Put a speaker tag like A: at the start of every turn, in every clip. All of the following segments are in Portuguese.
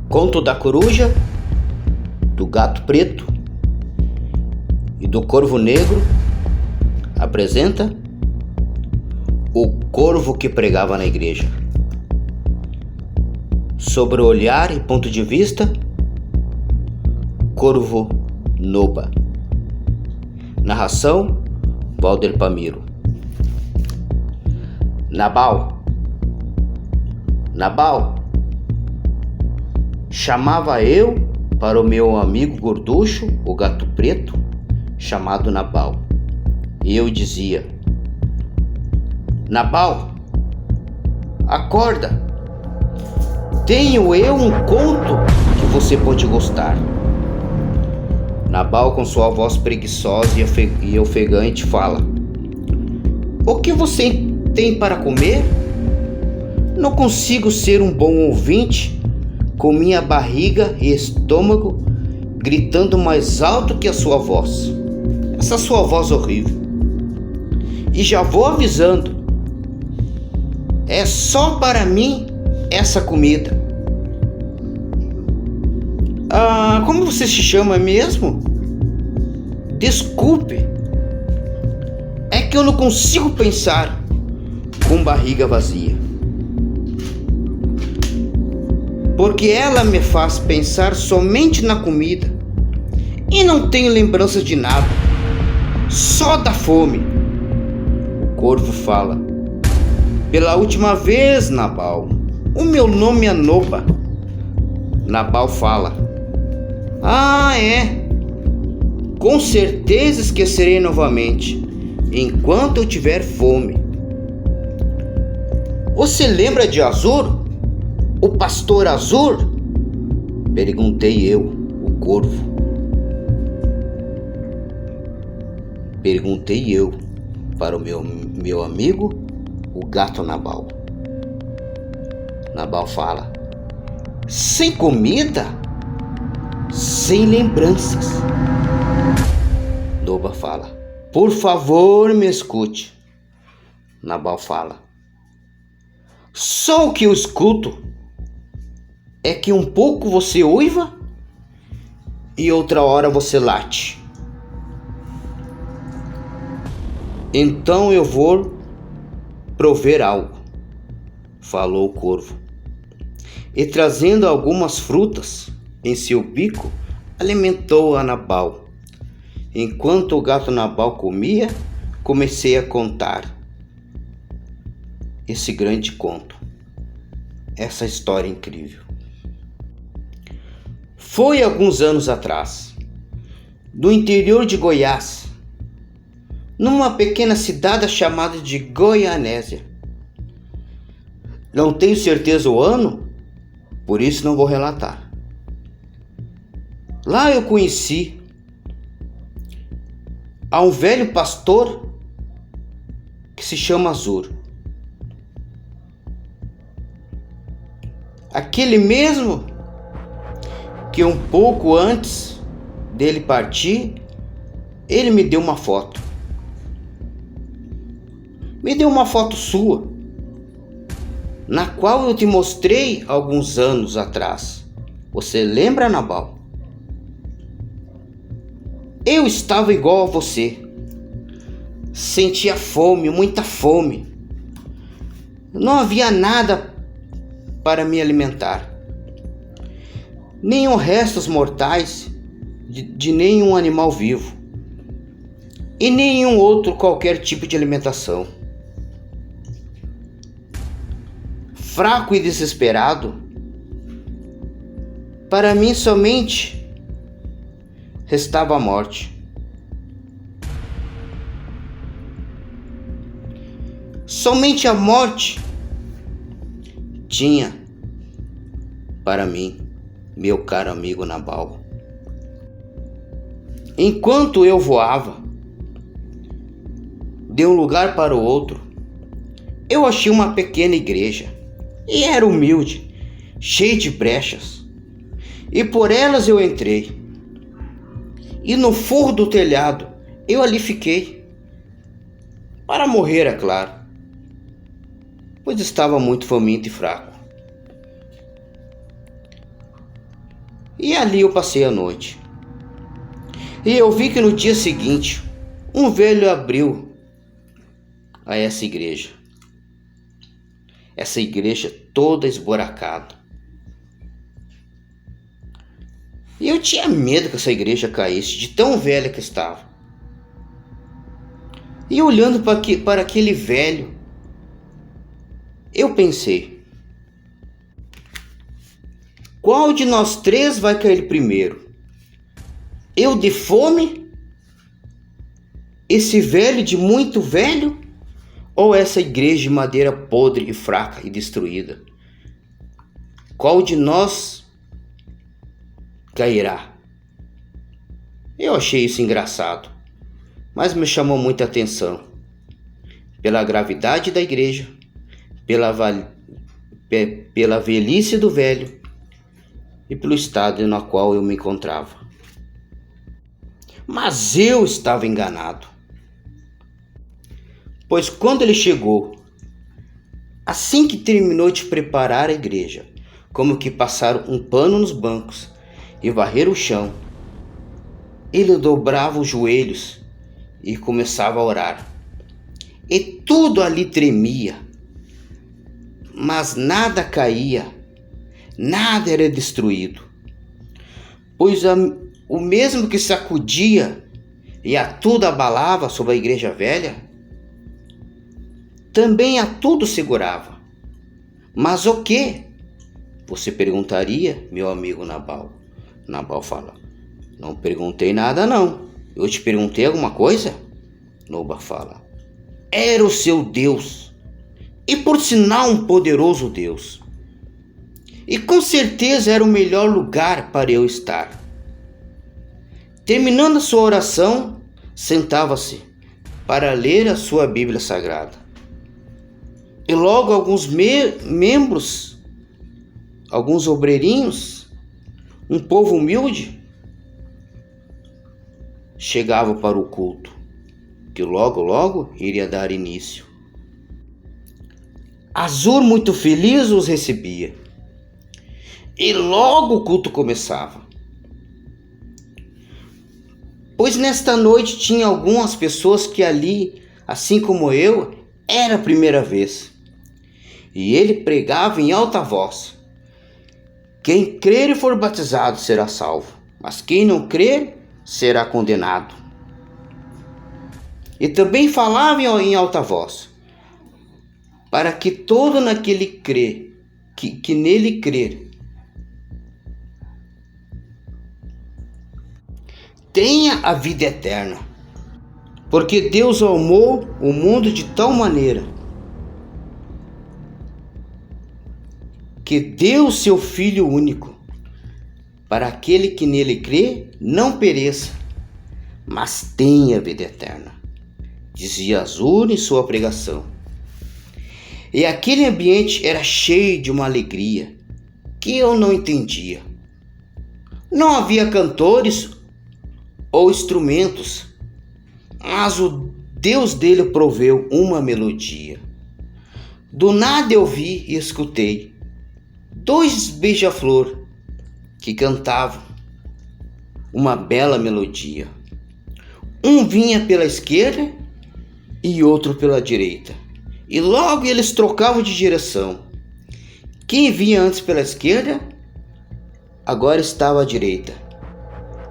A: Conto da coruja, do gato preto e do corvo negro apresenta o corvo que pregava na igreja. Sobre o olhar e ponto de vista, Corvo Noba. Narração, Valder Pamiro. Nabal, chamava eu para o meu amigo gorducho, o gato preto, chamado Nabal. E eu dizia: Nabal, acorda, tenho eu um conto que você pode gostar. Nabal, com sua voz preguiçosa e ofegante, fala: O que você tem para comer? Não consigo ser um bom ouvinte com minha barriga e estômago gritando mais alto que a sua voz. Essa sua voz horrível. E já vou avisando, é só para mim essa comida. Como você se chama mesmo? Desculpe, é que eu não consigo pensar com barriga vazia. Porque ela me faz pensar somente na comida e não tenho lembrança de nada, só da fome. O corvo fala: Pela última vez, Nabal, o meu nome é Noba. Nabal fala: É, com certeza esquecerei novamente, enquanto eu tiver fome. Você lembra de Azur? O pastor Azur? Perguntei eu, o corvo. Perguntei eu para o meu amigo, o gato Nabal. Nabal fala: Sem comida? Sem lembranças. Noba fala: Por favor, me escute. Nabal fala: Só o que eu escuto é que um pouco você uiva e outra hora você late. Então eu vou prover algo, falou o corvo. E trazendo algumas frutas em seu bico, alimentou a Nabal. Enquanto o gato Nabal comia, comecei a contar esse grande conto, essa história incrível. Foi alguns anos atrás, do interior de Goiás, numa pequena cidade chamada de Goianésia. Não tenho certeza o ano, por isso não vou relatar. Lá eu conheci a um velho pastor que se chama Azur. Aquele mesmo que um pouco antes dele partir, ele me deu uma foto. Me deu uma foto sua, na qual eu te mostrei alguns anos atrás. Você lembra, Nabal? Eu estava igual a você. Sentia fome, muita fome. Não havia nada para me alimentar. Nenhum restos mortais de nenhum animal vivo. E nenhum outro qualquer tipo de alimentação. Fraco e desesperado, para mim somente restava a morte. Somente a morte tinha para mim, meu caro amigo Nabal. Enquanto eu voava de um lugar para o outro, eu achei uma pequena igreja. E era humilde, cheia de brechas. E por elas eu entrei. E no forro do telhado eu ali fiquei. Para morrer, é claro. Pois estava muito faminto e fraco. E ali eu passei a noite. E eu vi que no dia seguinte, um velho abriu a essa igreja toda esburacada. E eu tinha medo que essa igreja caísse, de tão velha que estava. E olhando para aquele velho, eu pensei: qual de nós três vai cair primeiro? Eu de fome? Esse velho de muito velho? Ou essa igreja de madeira podre e fraca e destruída? Qual de nós cairá? Eu achei isso engraçado, mas me chamou muita atenção pela gravidade da igreja, pela velhice do velho e pelo estado no qual eu me encontrava. Mas eu estava enganado, pois quando ele chegou, assim que terminou de preparar a igreja, como que passaram um pano nos bancos e varrer o chão, ele dobrava os joelhos e começava a orar. E tudo ali tremia, mas nada caía, nada era destruído, pois o mesmo que sacudia e a tudo abalava sobre a igreja velha, também a tudo segurava. Mas o que? Você perguntaria, meu amigo Nabal. Nabal fala: não perguntei nada não. Eu te perguntei alguma coisa? Noba fala: era o seu Deus, e por sinal um poderoso Deus. E com certeza era o melhor lugar para eu estar. Terminando a sua oração, sentava-se para ler a sua Bíblia Sagrada. E logo alguns membros, alguns obreirinhos, um povo humilde, chegavam para o culto, que logo iria dar início. Azur, muito feliz, os recebia. E logo o culto começava. Pois nesta noite tinha algumas pessoas que ali, assim como eu, era a primeira vez. E ele pregava em alta voz: quem crer e for batizado será salvo, mas quem não crer será condenado. E também falava em alta voz, para que todo naquele crer, que nele crer, tenha a vida eterna. Porque Deus amou o mundo de tal maneira que deu seu Filho único, para aquele que nele crê não pereça, mas tenha vida eterna, dizia Azur em sua pregação. E aquele ambiente era cheio de uma alegria que eu não entendia. Não havia cantores ou instrumentos, mas o Deus dele proveu uma melodia. Do nada eu vi e escutei 2 beija-flor que cantavam uma bela melodia. Um vinha pela esquerda e outro pela direita, e logo eles trocavam de direção. Quem vinha antes pela esquerda, agora estava à direita.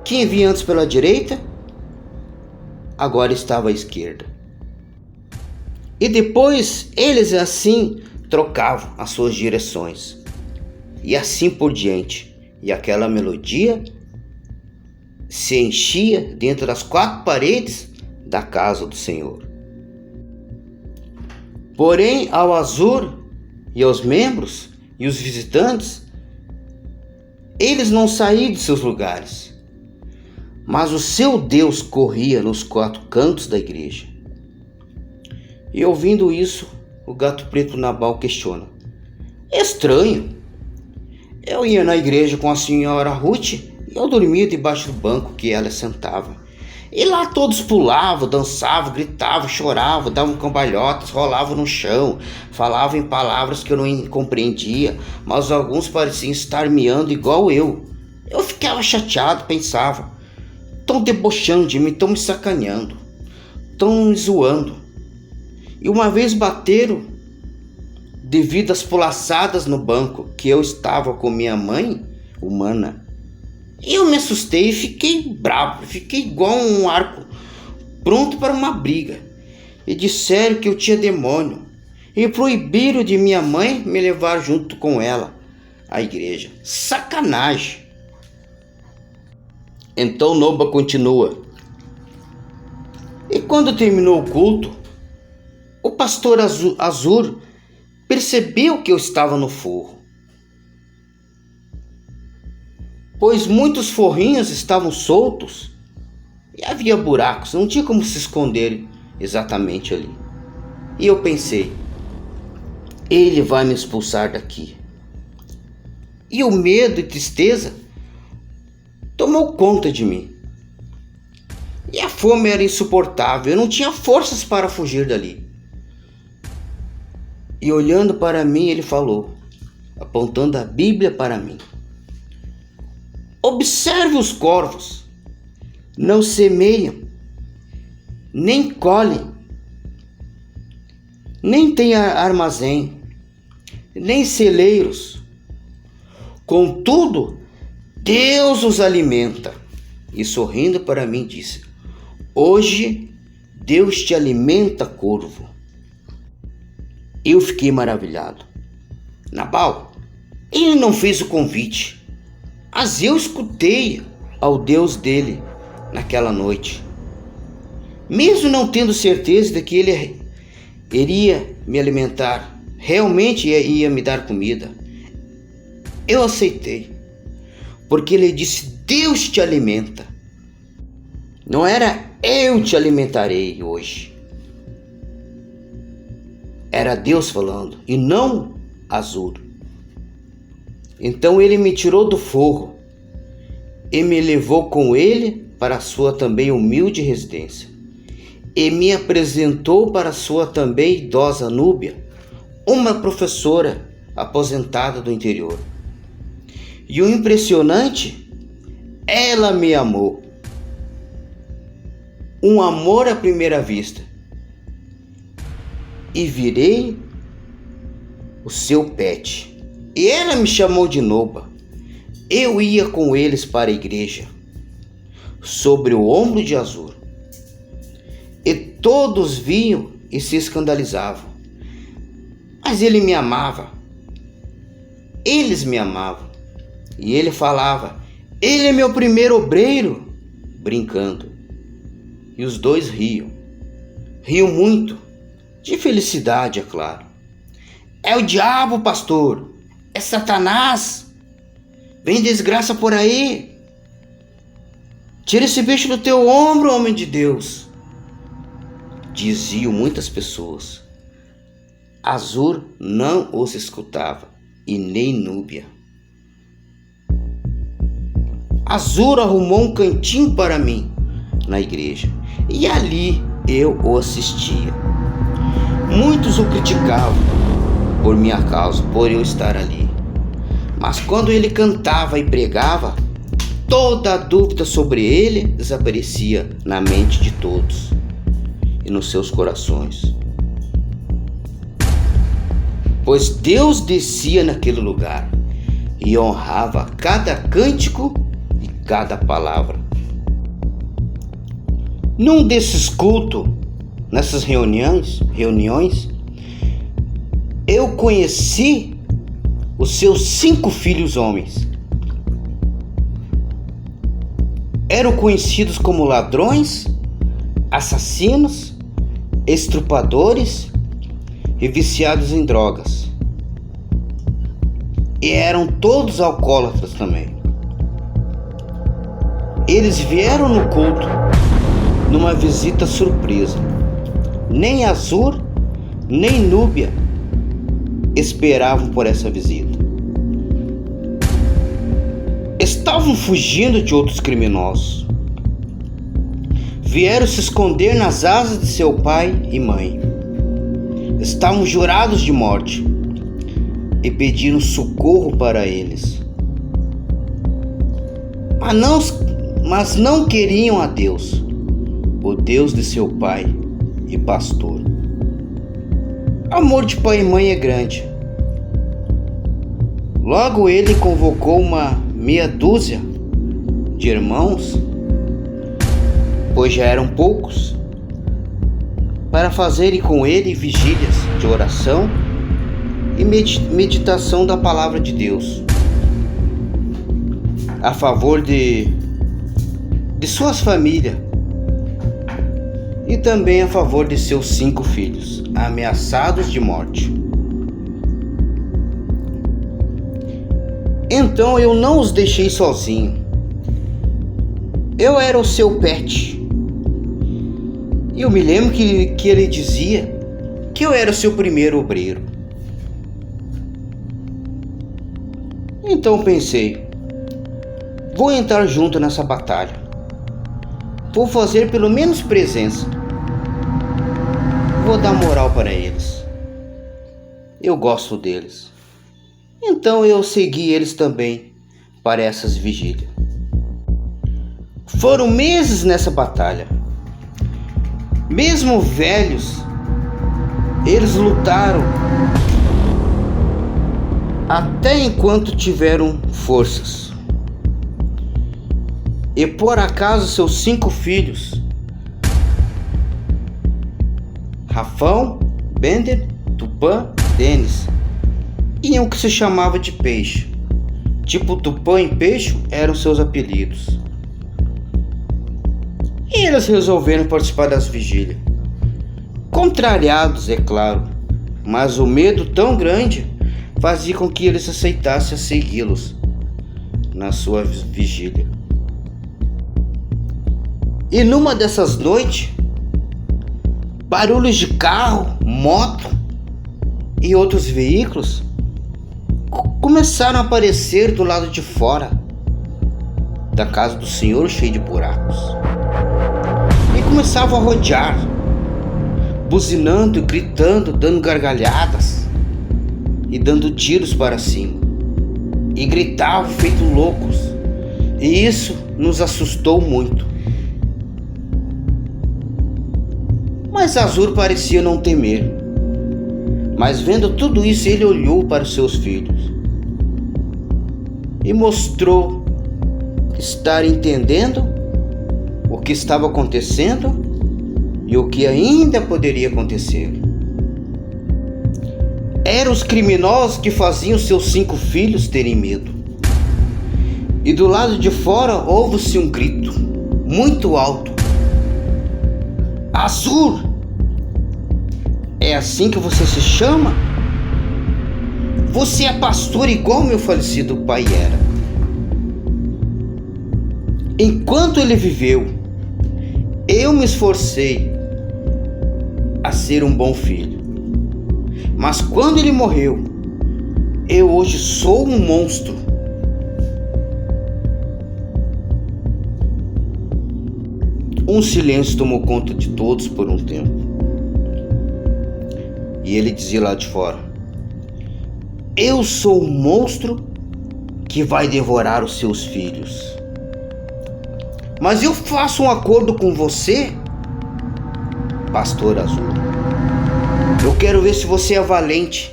A: Quem vinha antes pela direita, agora estava à esquerda. E depois eles assim trocavam as suas direções. E assim por diante. E aquela melodia se enchia dentro das 4 paredes da casa do Senhor. Porém, ao Azur e aos membros e os visitantes, eles não saíam de seus lugares, mas o seu Deus corria nos 4 cantos da igreja. E ouvindo isso, o gato preto Nabal questiona: estranho, eu ia na igreja com a senhora Ruth e eu dormia debaixo do banco que ela sentava. E lá todos pulavam, dançavam, gritavam, choravam, davam cambalhotas, rolavam no chão, falavam em palavras que eu não compreendia, mas alguns pareciam estar miando igual eu. Eu ficava chateado, pensava: estão debochando de mim, estão me sacaneando, estão me zoando. E uma vez bateram devido às pulaçadas no banco que eu estava com minha mãe humana. Eu me assustei e fiquei bravo, fiquei igual um arco, pronto para uma briga. E disseram que eu tinha demônio e proibiram de minha mãe me levar junto com ela à igreja. Sacanagem. Então Noba continua: e quando terminou o culto, o pastor Azur percebeu que eu estava no forro, pois muitos forrinhos estavam soltos e havia buracos, não tinha como se esconder exatamente ali. E eu pensei: ele vai me expulsar daqui. E o medo e tristeza tomou conta de mim. E a fome era insuportável, eu não tinha forças para fugir dali. E olhando para mim, ele falou, apontando a Bíblia para mim: observe os corvos, não semeiam, nem colhem, nem têm armazém, nem celeiros. Contudo, Deus os alimenta. E sorrindo para mim disse: hoje Deus te alimenta, corvo. Eu fiquei maravilhado. Nabal, ele não fez o convite, mas eu escutei ao Deus dele naquela noite. Mesmo não tendo certeza de que ele iria me alimentar, realmente ia me dar comida, eu aceitei, porque ele disse: Deus te alimenta. Não era eu te alimentarei hoje. Era Deus falando e não Azur. Então ele me tirou do forro e me levou com ele para a sua também humilde residência e me apresentou para a sua também idosa Núbia, uma professora aposentada do interior. E o impressionante, ela me amou. Um amor à primeira vista. E virei o seu pet. E ela me chamou de Noba. Eu ia com eles para a igreja, sobre o ombro de Azur. E todos vinham e se escandalizavam. Mas ele me amava. Eles me amavam. E ele falava: ele é meu primeiro obreiro, brincando. E os dois riam. Riam muito. De felicidade, é claro. É o diabo, pastor. É Satanás. Vem desgraça por aí. Tira esse bicho do teu ombro, homem de Deus. Diziam muitas pessoas. Azur não os escutava, e nem Núbia. Azur arrumou um cantinho para mim na igreja, e ali eu o assistia. Muitos o criticavam por minha causa, por eu estar ali. Mas quando ele cantava e pregava, toda a dúvida sobre ele desaparecia na mente de todos e nos seus corações. Pois Deus descia naquele lugar e honrava cada cântico e cada palavra. Num desses cultos, nessas reuniões, eu conheci os seus 5 filhos homens. Eram conhecidos como ladrões, assassinos, estrupadores e viciados em drogas. E eram todos alcoólatras também. Eles vieram no culto numa visita surpresa. Nem Azur, nem Núbia esperavam por essa visita. Estavam fugindo de outros criminosos. Vieram se esconder nas asas de seu pai e mãe. Estavam jurados de morte e pediram socorro para eles. mas não queriam a Deus, o Deus de seu pai e pastor. Amor de pai e mãe é grande. Logo ele convocou uma meia dúzia de irmãos, pois já eram poucos, para fazerem com ele vigílias de oração e meditação da palavra de Deus, a favor de suas famílias e também a favor de seus 5 filhos, ameaçados de morte. Então eu não os deixei sozinho. Eu era o seu pet. E eu me lembro que ele dizia que eu era o seu primeiro obreiro. Então pensei, vou entrar junto nessa batalha. Vou fazer pelo menos presença. Vou dar moral para eles. Eu gosto deles. Então eu segui eles também para essas vigílias. Foram meses nessa batalha. Mesmo velhos, eles lutaram até enquanto tiveram forças. E por acaso seus 5 filhos, Rafão, Bender, Tupã, Denis, e um que se chamava de Peixe. Tipo Tupã e Peixe eram seus apelidos. E eles resolveram participar das vigílias. Contrariados, é claro, mas o medo tão grande fazia com que eles aceitassem a segui-los na sua vigília. E numa dessas noites, barulhos de carro, moto e outros veículos começaram a aparecer do lado de fora da casa do Senhor, cheio de buracos. E começavam a rodear, buzinando e gritando, dando gargalhadas e dando tiros para cima. E gritavam feito loucos. E isso nos assustou muito. Mas Azur parecia não temer. Mas vendo tudo isso, ele olhou para os seus filhos e mostrou estar entendendo o que estava acontecendo e o que ainda poderia acontecer. Eram os criminosos que faziam seus 5 filhos terem medo. E do lado de fora ouve-se um grito muito alto: Azur! É assim que você se chama? Você é pastor igual meu falecido pai era. Enquanto ele viveu, eu me esforcei a ser um bom filho. Mas quando ele morreu, eu hoje sou um monstro. Um silêncio tomou conta de todos por um tempo. E ele dizia lá de fora: eu sou um monstro que vai devorar os seus filhos. Mas eu faço um acordo com você, Pastor Azul. Eu quero ver se você é valente,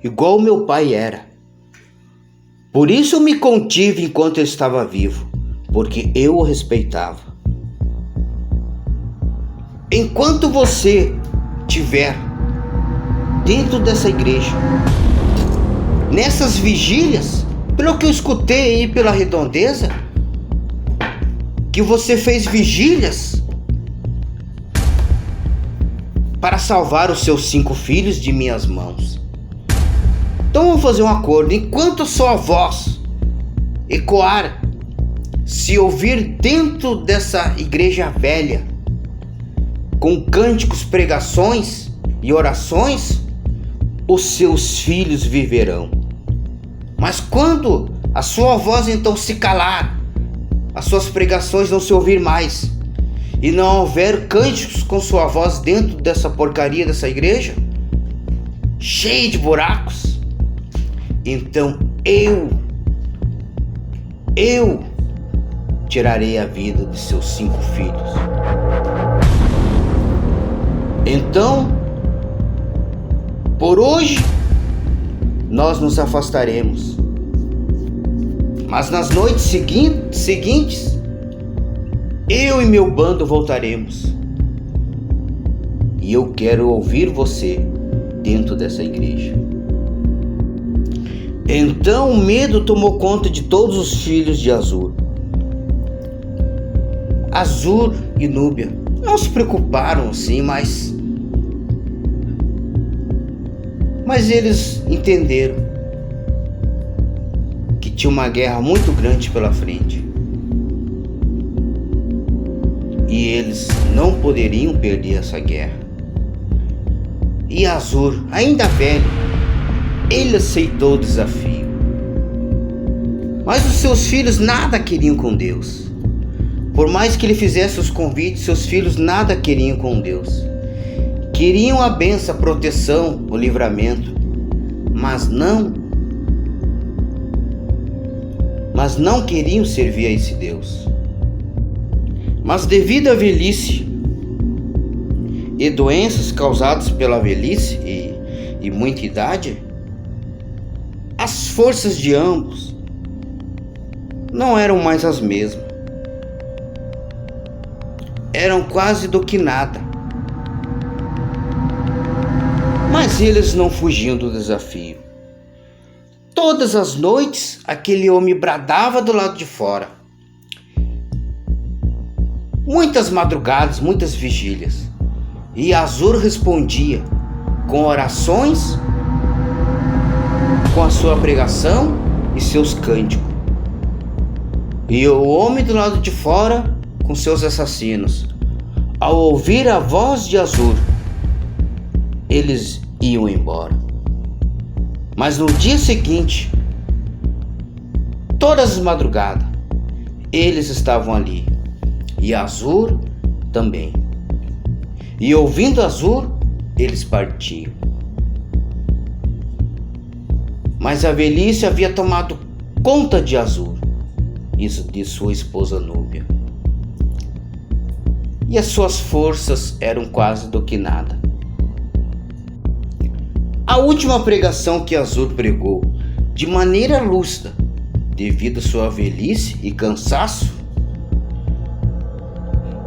A: igual meu pai era. Por isso eu me contive enquanto ele estava vivo, porque eu o respeitava. Enquanto você estiver dentro dessa igreja, nessas vigílias, pelo que eu escutei aí pela redondeza, que você fez vigílias para salvar os seus 5 filhos de minhas mãos. Então vamos fazer um acordo. Enquanto sua voz ecoar, se ouvir dentro dessa igreja velha, com cânticos, pregações e orações, os seus filhos viverão. Mas quando a sua voz então se calar, as suas pregações não se ouvir mais, e não houver cânticos com sua voz dentro dessa porcaria dessa igreja, cheia de buracos, então eu tirarei a vida de seus 5 filhos. Então, por hoje, nós nos afastaremos. Mas nas noites seguintes, eu e meu bando voltaremos. E eu quero ouvir você dentro dessa igreja. Então o medo tomou conta de todos os filhos de Azur. Azur e Núbia não se preocuparam assim, mas eles entenderam que tinha uma guerra muito grande pela frente. E eles não poderiam perder essa guerra. E Azur, ainda velho, ele aceitou o desafio. Mas os seus filhos nada queriam com Deus. Por mais que ele fizesse os convites, seus filhos nada queriam com Deus. Queriam a bênção, a proteção, o livramento, mas não queriam servir a esse Deus. Mas devido à velhice e doenças causadas pela velhice e muita idade, as forças de ambos não eram mais as mesmas. Eram quase do que nada. Mas eles não fugiam do desafio. Todas as noites, aquele homem bradava do lado de fora. Muitas madrugadas, muitas vigílias. E Azur respondia com orações, com a sua pregação e seus cânticos. E o homem do lado de fora com seus assassinos. Ao ouvir a voz de Azur, eles iam embora. Mas no dia seguinte, todas as madrugadas, eles estavam ali. E Azur também. E ouvindo Azur, eles partiam. Mas a velhice havia tomado conta de Azur e de sua esposa Núbia. E as suas forças eram quase do que nada. A última pregação que Azur pregou, de maneira lúcida, devido à sua velhice e cansaço,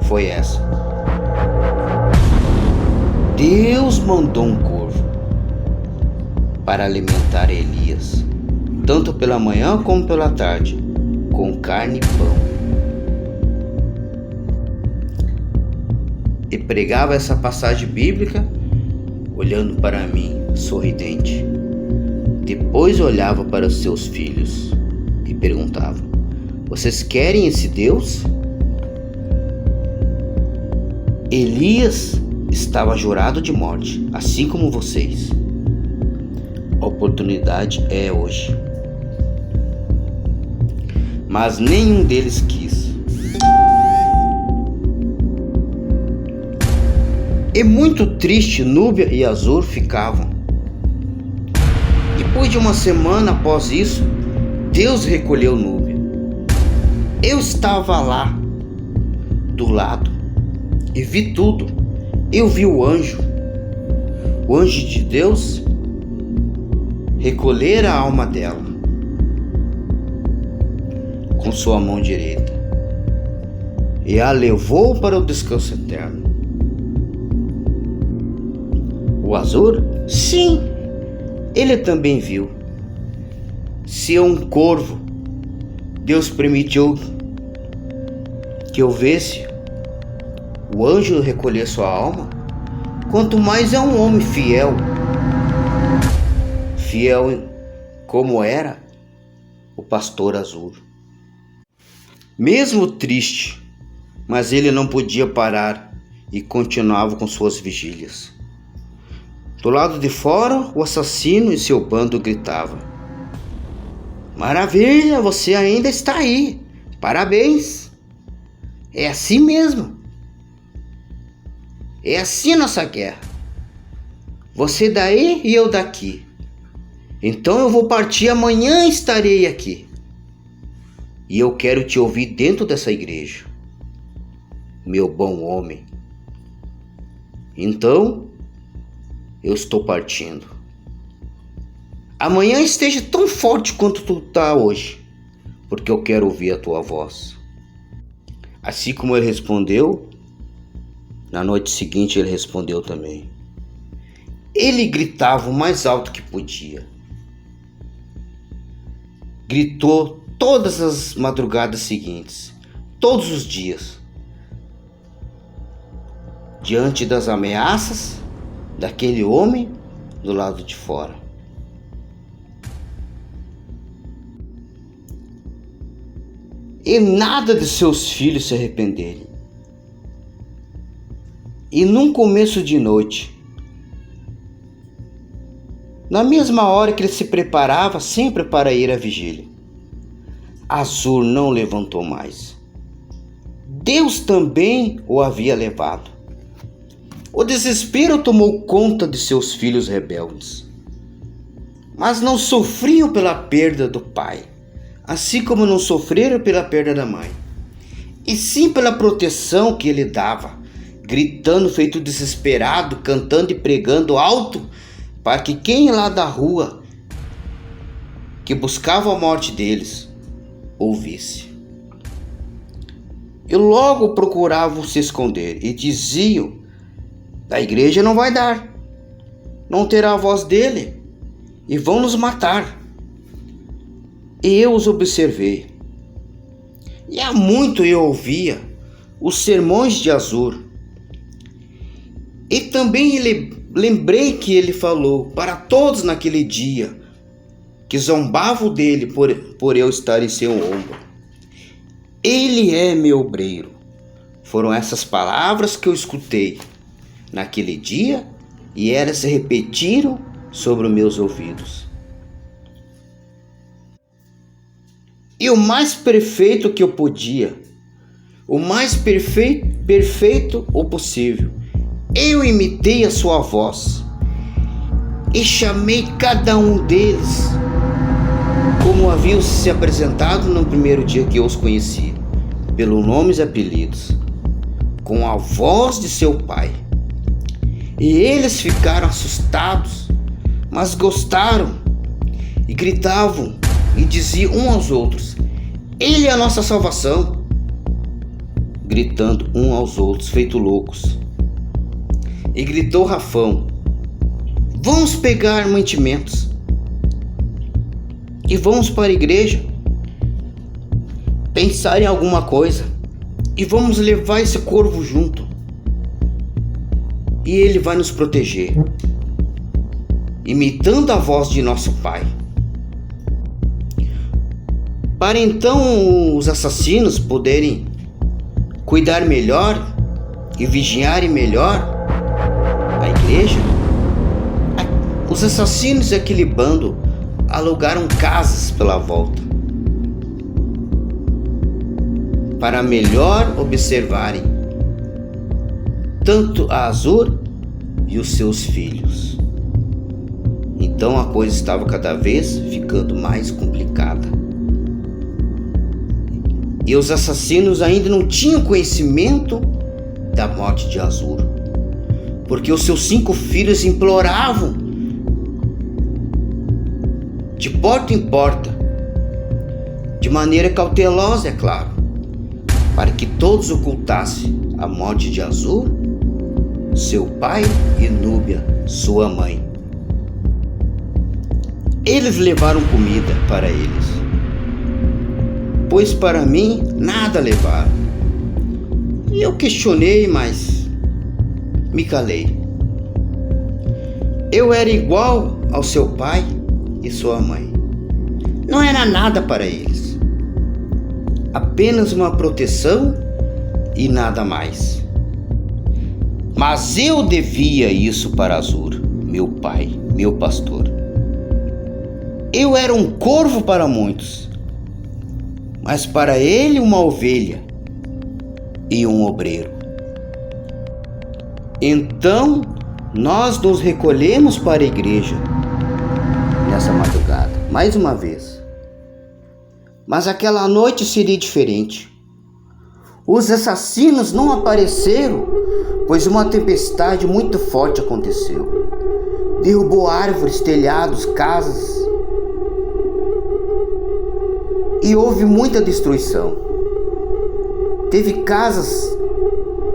A: foi essa: Deus mandou um corvo para alimentar Elias, tanto pela manhã como pela tarde, com carne e pão. E pregava essa passagem bíblica, olhando para mim, sorridente. Depois olhava para os seus filhos e perguntava: vocês querem esse Deus? Elias estava jurado de morte, assim como vocês. A oportunidade é hoje. Mas nenhum deles quis. E muito triste, Núbia e Azur ficavam. Depois de uma semana após isso, Deus recolheu Núbia. Eu estava lá, do lado, e vi tudo. Eu vi o anjo de Deus, recolher a alma dela com sua mão direita e a levou para o descanso eterno. O Azur? Sim, ele também viu. Se é um corvo, Deus permitiu que eu visse o anjo recolher sua alma, quanto mais é um homem fiel como era o pastor Azur. Mesmo triste, mas ele não podia parar e continuava com suas vigílias. Do lado de fora, o assassino e seu bando gritavam: maravilha, você ainda está aí, parabéns, é assim mesmo. É assim nossa guerra. Você daí e eu daqui. Então eu vou partir amanhã e estarei aqui. e eu quero te ouvir dentro dessa igreja, meu bom homem. Então, eu estou partindo. Amanhã esteja tão forte quanto tu está hoje, porque eu quero ouvir a tua voz. Assim como ele respondeu, na noite seguinte ele respondeu também. Ele gritava o mais alto que podia. Gritou todas as madrugadas seguintes, todos os dias, diante das ameaças daquele homem do lado de fora. E nada de seus filhos se arrependerem. E num começo de noite, na mesma hora que ele se preparava sempre para ir à vigília, Azur não levantou mais. Deus também o havia levado. O desespero tomou conta de seus filhos rebeldes, mas não sofriam pela perda do pai, assim como não sofreram pela perda da mãe, e sim pela proteção que ele dava, gritando feito desesperado, cantando e pregando alto, para que quem lá da rua, que buscava a morte deles, ouvisse. E logo procuravam se esconder e diziam: da igreja não vai dar, não terá a voz dele, e vão nos matar. E eu os observei, e há muito eu ouvia os sermões de Azur, e também lembrei que ele falou para todos naquele dia, que zombavam dele por eu estar em seu ombro: ele é meu obreiro. Foram essas palavras que eu escutei naquele dia, e elas se repetiram sobre os meus ouvidos. E o mais perfeito que eu podia, o mais perfeito o possível, eu imitei a sua voz e chamei cada um deles como haviam se apresentado no primeiro dia que eu os conheci, pelos nomes e apelidos, com a voz de seu pai. E eles ficaram assustados, mas gostaram, e gritavam e diziam uns aos outros: ele é a nossa salvação, gritando uns aos outros feito loucos. E gritou Rafão: vamos pegar mantimentos e vamos para a igreja, pensar em alguma coisa, e vamos levar esse corvo junto, e ele vai nos proteger, imitando a voz de nosso pai. Para então os assassinos poderem cuidar melhor e vigiarem melhor a igreja, os assassinos e aquele bando alugaram casas pela volta, para melhor observarem tanto a Azur e os seus filhos. Então a coisa estava cada vez ficando mais complicada. E os assassinos ainda não tinham conhecimento da morte de Azur, porque os seus 5 filhos imploravam, de porta em porta, de maneira cautelosa, é claro, para que todos ocultassem a morte de Azur, seu pai, e Núbia, sua mãe. Eles levaram comida para eles, pois para mim nada levaram. E eu questionei, mas me calei. Eu era igual ao seu pai e sua mãe. Não era nada para eles, apenas uma proteção e nada mais. Mas eu devia isso para Azur, meu pai, meu pastor. Eu era um corvo para muitos, mas para ele uma ovelha e um obreiro. Então nós nos recolhemos para a igreja nessa madrugada, mais uma vez, Mas aquela noite seria diferente. Os assassinos não apareceram, pois uma tempestade muito forte aconteceu. Derrubou árvores, telhados, casas. E houve muita destruição. Teve casas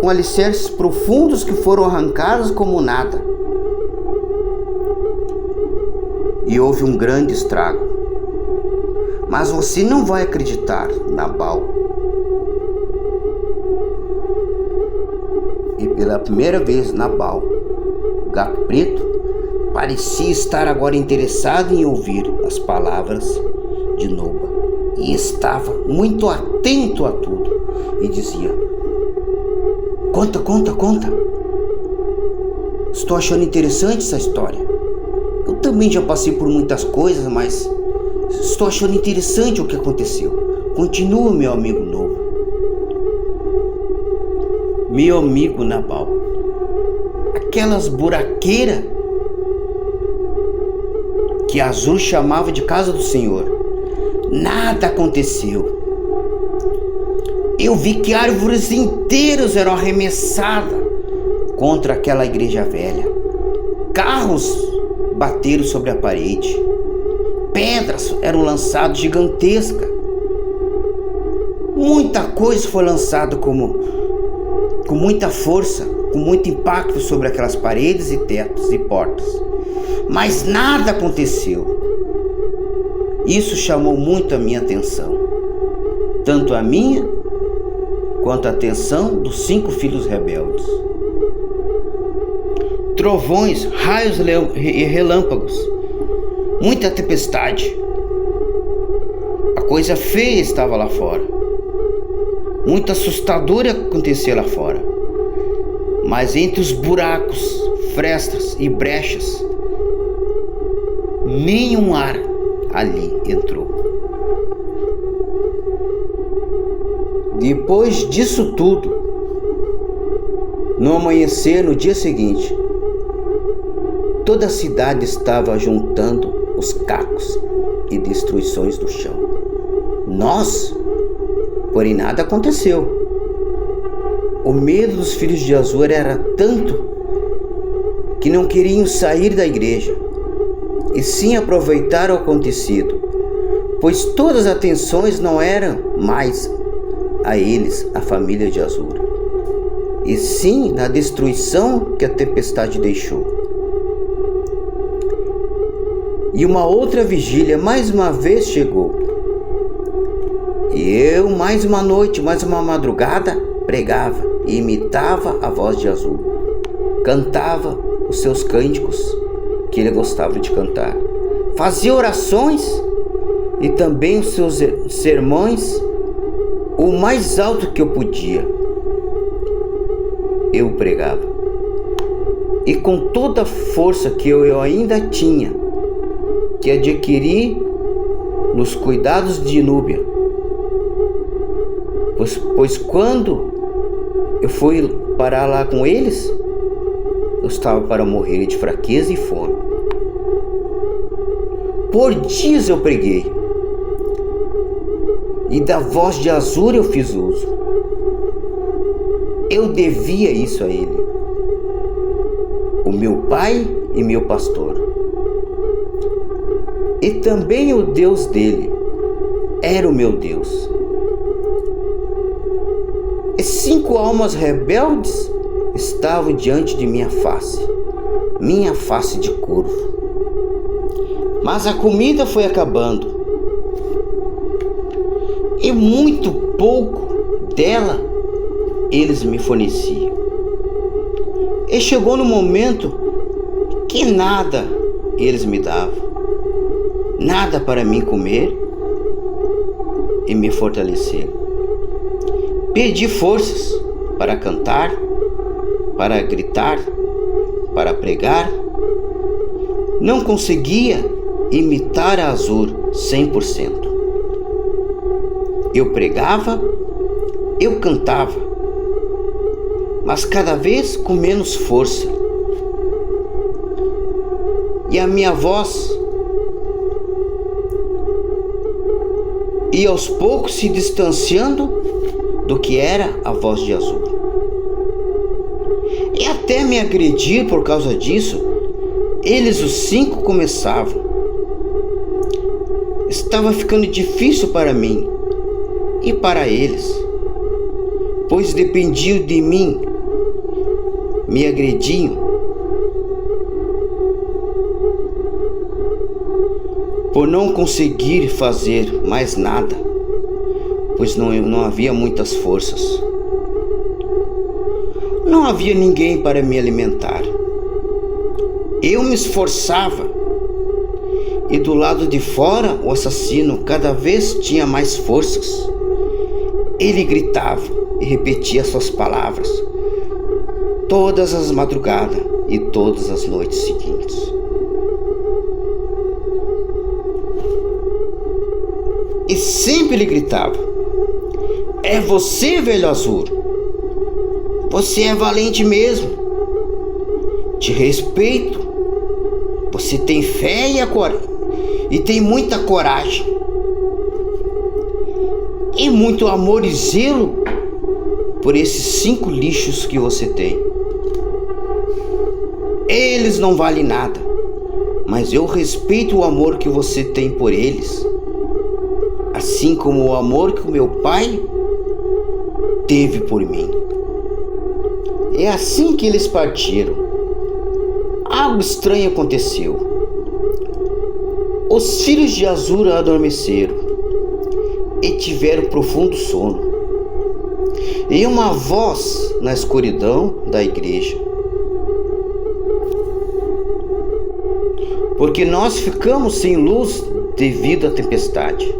A: com alicerces profundos que foram arrancados como nada. E houve um grande estrago. Mas você não vai acreditar, Nabal. E pela primeira vez, Nabal, o gato preto, parecia estar agora interessado em ouvir as palavras de Noba. E estava muito atento a tudo. E dizia: Conta. Estou achando interessante essa história. Eu também já passei por muitas coisas, mas estou achando interessante o que aconteceu. Continua, meu amigo novo. Meu amigo Nabal. Aquelas buraqueiras que Azur chamava de casa do Senhor. Nada aconteceu. Eu vi que árvores inteiras eram arremessadas contra aquela igreja velha. Carros bateram sobre a parede. Pedras eram lançadas gigantescas. Muita coisa foi lançada com muita força, com muito impacto sobre aquelas paredes e tetos e portas. Mas nada aconteceu. Isso chamou muito a minha atenção. Tanto a minha quanto a atenção dos 5 filhos rebeldes. Trovões, raios e relâmpagos. Muita tempestade. A coisa feia estava lá fora. Muito assustadora acontecia lá fora. Mas entre os buracos, frestas e brechas, nenhum ar ali entrou. Depois disso tudo, no amanhecer, no dia seguinte, toda a cidade estava juntando os cacos e destruições do chão. Porém nada aconteceu. O medo dos filhos de Azur era tanto que não queriam sair da igreja, e sim aproveitar o acontecido, pois todas as atenções não eram mais a eles, a família de Azur, e sim na destruição que a tempestade deixou. E uma outra vigília mais uma vez chegou. E eu, mais uma noite, mais uma madrugada, pregava e imitava a voz de Azur. Cantava os seus cânticos que ele gostava de cantar. Fazia orações e também os seus sermões o mais alto que eu podia. Eu pregava. E com toda a força que eu ainda tinha, que adquiri nos cuidados de Núbia, pois quando eu fui parar lá com eles, eu estava para morrer de fraqueza e fome. Por dias eu preguei, e da voz de Azur eu fiz uso. Eu devia isso a ele, o meu pai e meu pastor. E também o Deus dele era o meu Deus. E 5 almas rebeldes estavam diante de minha face de corvo. Mas a comida foi acabando, e muito pouco dela eles me forneciam. E chegou no momento que nada eles me davam. Nada para mim comer e me fortalecer. Perdi forças para cantar, para gritar, para pregar. Não conseguia imitar a Azur 100%. Eu pregava, eu cantava, mas cada vez com menos força. E a minha voz e aos poucos se distanciando do que era a voz de Azur. E até me agredir por causa disso, eles os 5 começavam. Estava ficando difícil para mim e para eles, pois dependiam de mim, me agrediam. Por não conseguir fazer mais nada, pois não havia muitas forças. Não havia ninguém para me alimentar. Eu me esforçava, e do lado de fora o assassino cada vez tinha mais forças. Ele gritava e repetia suas palavras todas as madrugadas e todas as noites seguintes. E sempre ele gritava: "É você, velho Azur. Você é valente mesmo. Te respeito. Você tem fé e tem muita coragem. E muito amor e zelo por esses 5 lixos que você tem. Eles não valem nada, mas eu respeito o amor que você tem por eles, assim como o amor que o meu pai teve por mim." É assim que eles partiram. Algo estranho aconteceu. Os filhos de Azur adormeceram e tiveram profundo sono. E uma voz na escuridão da igreja: "Porque nós ficamos sem luz devido à tempestade."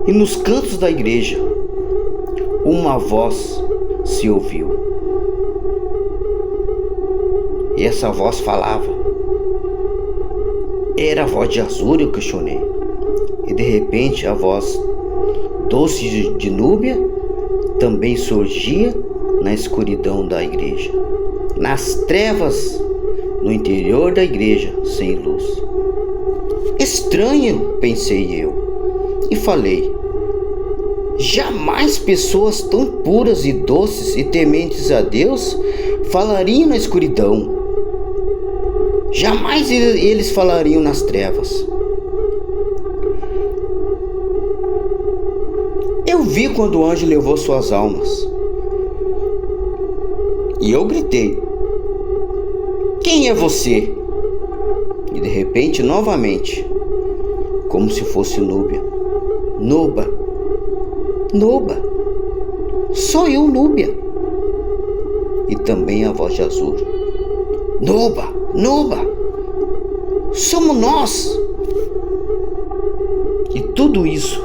A: E nos cantos da igreja, uma voz se ouviu. E essa voz falava. Era a voz de Azur, eu questionei. E de repente a voz doce de Núbia também surgia na escuridão da igreja, nas trevas, no interior da igreja, sem luz. Estranho, pensei eu, e falei: jamais pessoas tão puras e doces e tementes a Deus falariam na escuridão. Jamais eles falariam nas trevas. Eu vi quando o anjo levou suas almas. E eu gritei: "Quem é você?" E de repente, novamente, como se fosse Núbia: "Nuba, Nuba, sou eu, Núbia." E também a voz de Azur: "Nuba, Nuba, somos nós." E tudo isso,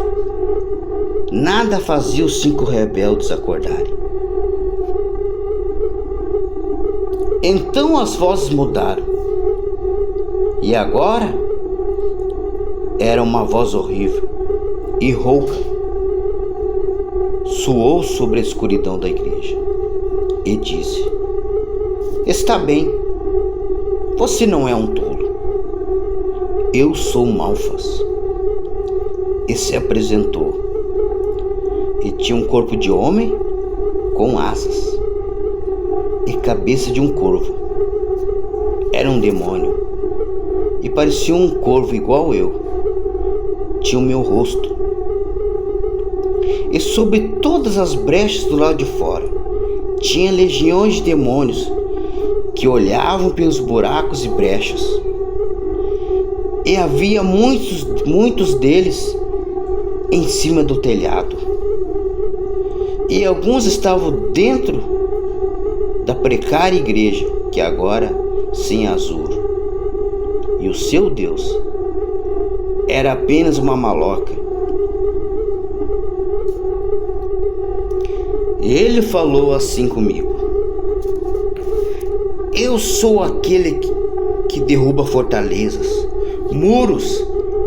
A: nada fazia os 5 rebeldes acordarem. Então as vozes mudaram. E agora era uma voz horrível e rouca. Soou sobre a escuridão da igreja e disse: "Está bem, você não é um tolo. Eu sou Malfas." E se apresentou. E tinha um corpo de homem com asas e cabeça de um corvo. Era um demônio e parecia um corvo igual eu. Tinha o meu rosto. E sobre todas as brechas do lado de fora tinha legiões de demônios que olhavam pelos buracos e brechas. E havia muitos deles em cima do telhado. E alguns estavam dentro da precária igreja, que agora sem Azur. E o seu Deus era apenas uma maloca. Ele falou assim comigo: "Eu sou aquele que derruba fortalezas, muros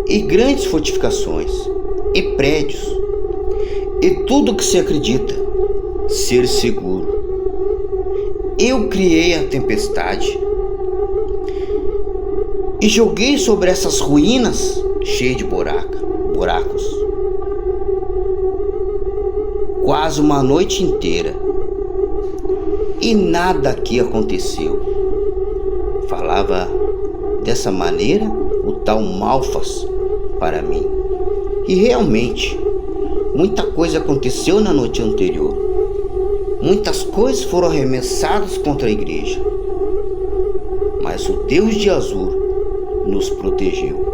A: e grandes fortificações e prédios e tudo que se acredita ser seguro. Eu criei a tempestade e joguei sobre essas ruínas cheias de buracos, buracos. Quase uma noite inteira. E nada aqui aconteceu. Falava dessa maneira o tal Malfas para mim. E realmente, muita coisa aconteceu na noite anterior. Muitas coisas foram arremessadas contra a igreja. Mas o Deus de Azur nos protegeu.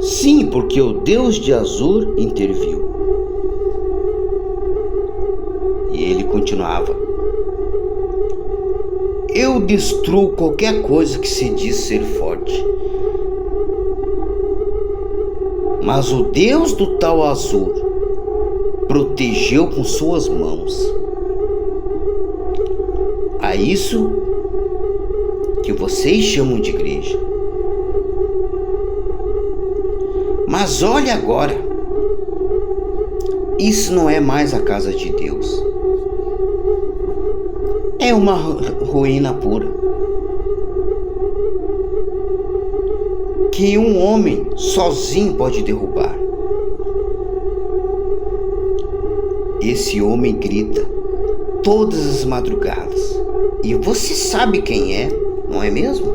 A: Sim, porque o Deus de Azur interviu. E ele continuava: eu destruo qualquer coisa que se diz ser forte. Mas o Deus do tal Azur protegeu com suas mãos. A isso que vocês chamam de igreja. Mas olhe agora, isso não é mais a casa de Deus. É uma ruína pura, que um homem sozinho pode derrubar. Esse homem grita todas as madrugadas, e você sabe quem é, não é mesmo?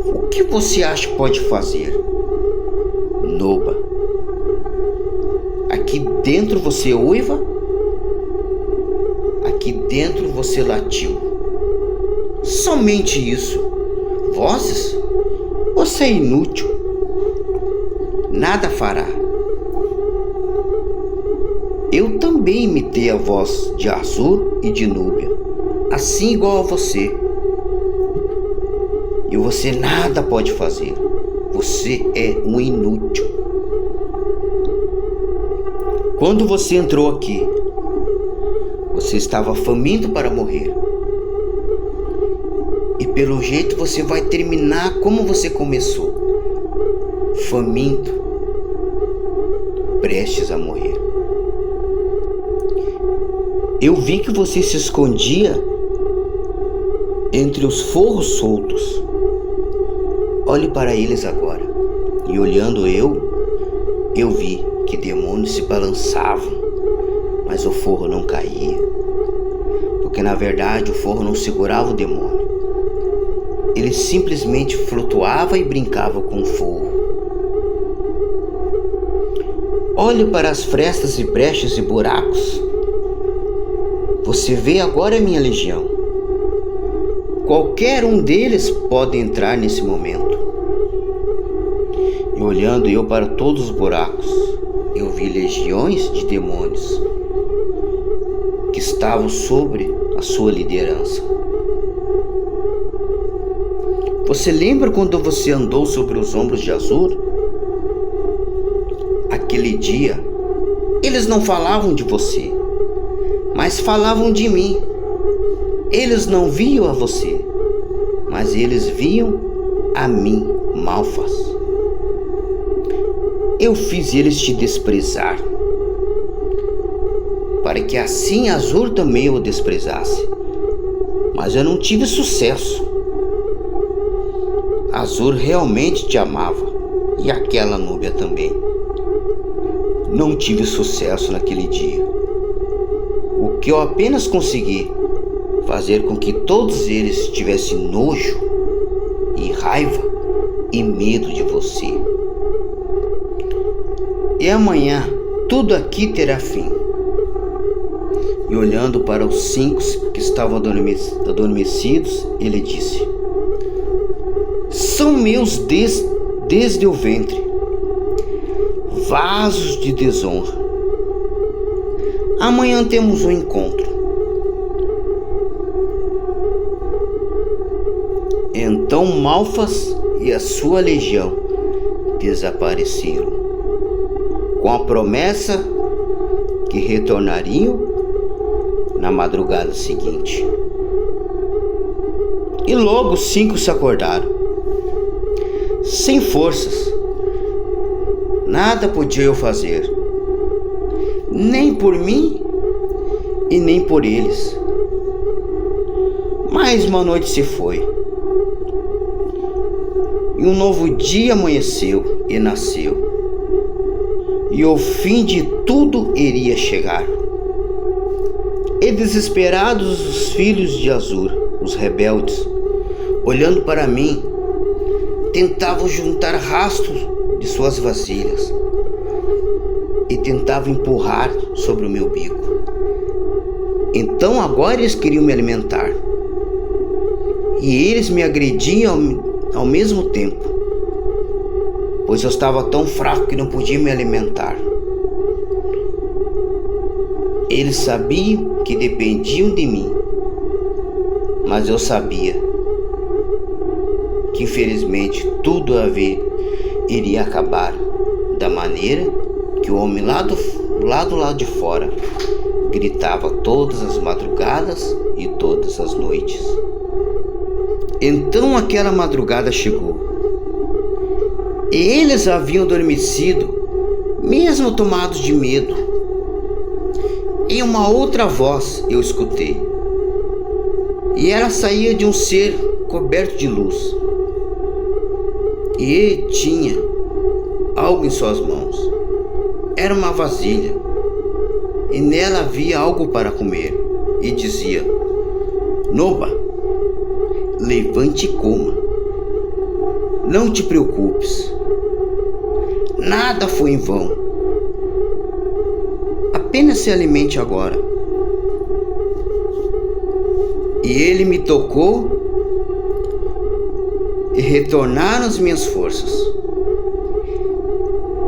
A: O que você acha que pode fazer? Noba, aqui dentro você uiva, aqui dentro você latiu. Somente isso. Vozes? Você é inútil. Nada fará. Eu também imitei a voz de Azur e de Núbia, assim igual a você. E você nada pode fazer. Você é um inútil. Quando você entrou aqui, você estava faminto para morrer. E pelo jeito você vai terminar como você começou, faminto, prestes a morrer. Eu vi que você se escondia entre os forros soltos. Olhe para eles agora. E olhando eu vi que demônios se balançavam, mas o forro não caía. Porque na verdade o forro não segurava o demônio. Ele simplesmente flutuava e brincava com o forro. Olhe para as frestas e brechas e buracos. Você vê agora a minha legião. Qualquer um deles pode entrar nesse momento. E olhando eu para todos os buracos, eu vi legiões de demônios que estavam sobre a sua liderança. Você lembra quando você andou sobre os ombros de Azur? Aquele dia, eles não falavam de você, mas falavam de mim. Eles não viam a você, mas eles viam a mim, Malfas. Eu fiz eles te desprezar, para que assim Azur também o desprezasse. Mas eu não tive sucesso. Azur realmente te amava, e aquela Núbia também. Não tive sucesso naquele dia. O que eu apenas consegui fazer com que todos eles tivessem nojo e raiva e medo de você. E amanhã tudo aqui terá fim. E olhando para os 5 que estavam adormecidos, ele disse: são meus desde o ventre, vasos de desonra. Amanhã temos um encontro. Então Malfas e a sua legião desapareceram, com a promessa que retornariam na madrugada seguinte. E logo os 5 se acordaram, sem forças. Nada podia eu fazer, nem por mim e nem por eles. Mais uma noite se foi, e E um novo dia amanheceu e nasceu, e o fim de tudo iria chegar. E desesperados os filhos de Azur, os rebeldes, olhando para mim, tentavam juntar rastros de suas vasilhas e tentavam empurrar sobre o meu bico. Então agora eles queriam me alimentar, e eles me agrediam ao mesmo tempo, pois eu estava tão fraco que não podia me alimentar. Eles sabiam que dependiam de mim, mas eu sabia que infelizmente tudo iria acabar da maneira que o homem lá do lado de fora gritava todas as madrugadas e todas as noites. Então aquela madrugada chegou, e eles haviam adormecido, mesmo tomados de medo. E uma outra voz eu escutei, e ela saía de um ser coberto de luz, e ele tinha algo em suas mãos. Era uma vasilha, e nela havia algo para comer, e dizia: Noba, levante e coma. Não te preocupes, nada foi em vão. Apenas se alimente agora. E ele me tocou e retornaram as minhas forças.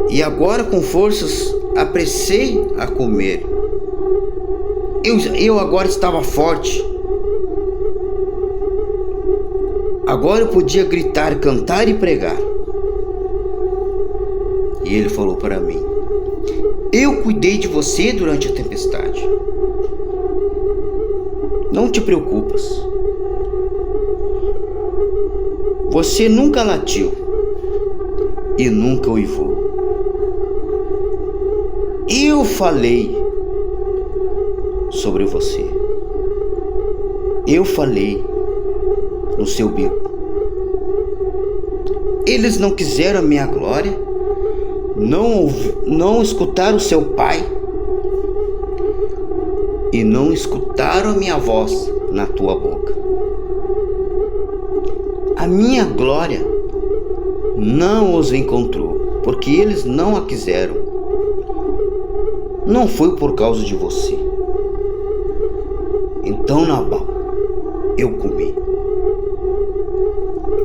A: E agora com forças apressei a comer. Eu agora estava forte. Agora eu podia gritar, cantar e pregar. E ele falou para mim: eu cuidei de você durante a tempestade. Não te preocupes. Você nunca latiu e nunca uivou. Eu falei sobre você. Eu falei no seu bico. Eles não quiseram a minha glória, não escutaram seu pai e não escutaram a minha voz na tua boca. A minha glória não os encontrou, porque eles não a quiseram. Não foi por causa de você. Então, Nabal, eu comi.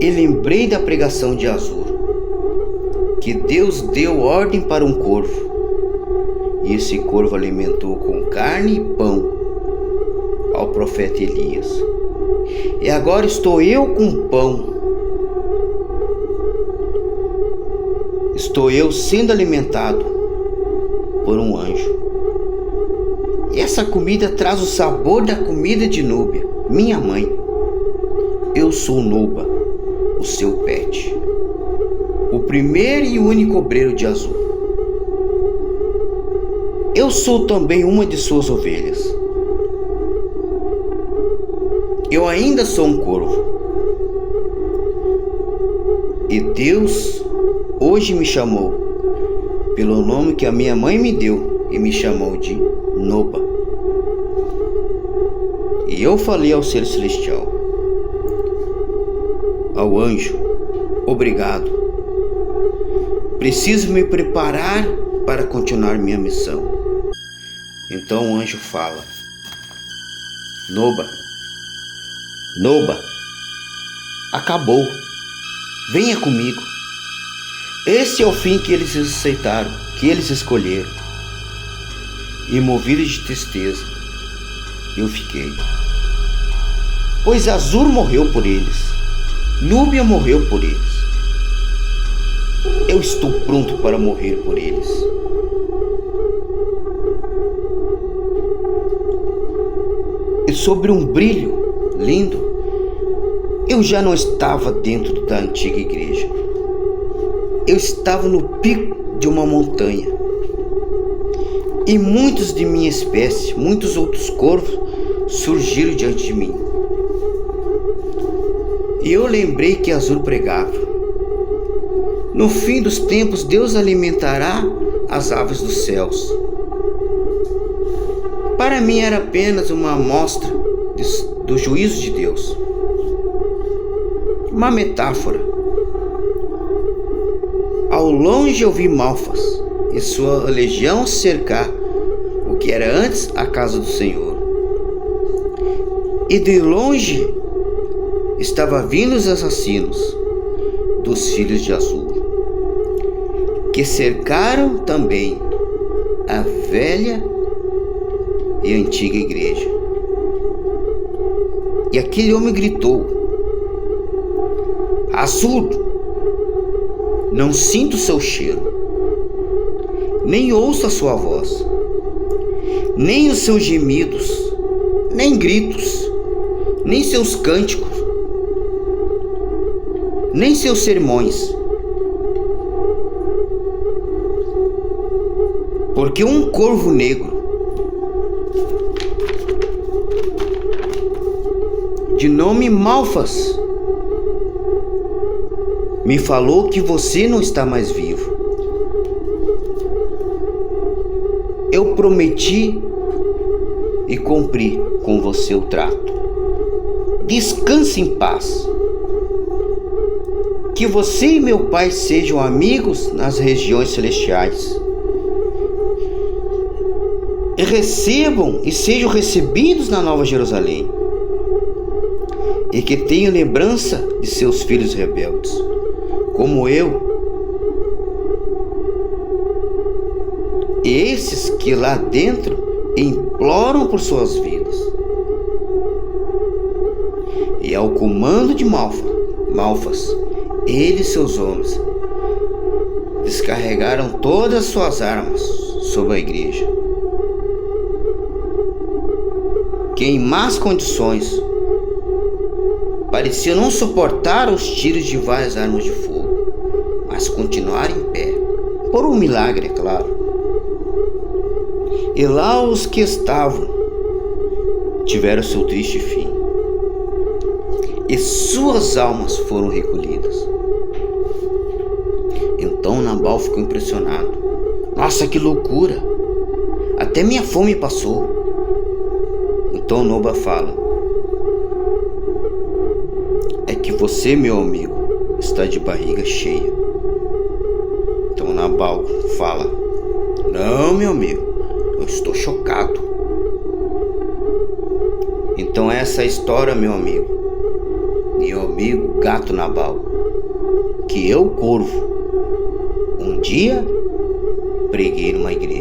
A: E lembrei da pregação de Azur, que Deus deu ordem para um corvo, e esse corvo alimentou com carne e pão ao profeta Elias. E agora estou eu com pão. Estou eu sendo alimentado por um anjo. E essa comida traz o sabor da comida de Núbia, minha mãe. Eu sou Noba, o seu pet, o primeiro e único obreiro de Azur. Eu sou também uma de suas ovelhas. Eu ainda sou um corvo. E Deus hoje me chamou pelo nome que a minha mãe me deu e me chamou de Noba. E eu falei ao ser celestial, ao anjo: obrigado. Preciso me preparar para continuar minha missão. Então o anjo fala: Noba, Noba, acabou. Venha comigo. Esse é o fim que eles aceitaram, que eles escolheram. E movido de tristeza, eu fiquei. Pois Azur morreu por eles, Núbia morreu por eles. Eu estou pronto para morrer por eles. E sobre um brilho lindo, eu já não estava dentro da antiga igreja. Eu estava no pico de uma montanha. E muitos de minha espécie, muitos outros corvos surgiram diante de mim. E eu lembrei que Azur pregava: No fim dos tempos, Deus alimentará as aves dos céus. Para mim era apenas uma amostra do juízo de Deus. Uma metáfora. Ao longe eu vi Malfas e sua legião cercar o que era antes a casa do Senhor. E de longe estava vindo os assassinos dos filhos de Azul, que cercaram também a velha e antiga igreja. E aquele homem gritou: Azul, não sinto seu cheiro, nem ouço a sua voz, nem os seus gemidos, nem gritos, nem seus cânticos, nem seus sermões. Porque um corvo negro, de nome Malfas, me falou que você não está mais vivo. Eu prometi e cumpri com você o trato. Descanse em paz. Que você e meu pai sejam amigos nas regiões celestiais. E recebam e sejam recebidos na Nova Jerusalém. E que tenham lembrança de seus filhos rebeldes, como eu. Esses que lá dentro imploram por suas vidas. E ao comando de Malfas, ele e seus homens descarregaram todas as suas armas sobre a igreja, que em más condições pareciam não suportar os tiros de várias armas de fogo, mas continuaram em pé, por um milagre, é claro. E lá os que estavam tiveram seu triste fim, e suas almas foram recolhidas. Então Nabal ficou impressionado. Nossa, que loucura! Até minha fome passou. Então Noba fala: é que você, meu amigo, está de barriga cheia. Então Nabal fala: não, meu amigo, eu estou chocado. Então essa é a história, meu amigo gato Nabal, que eu, corvo, um dia preguei numa igreja.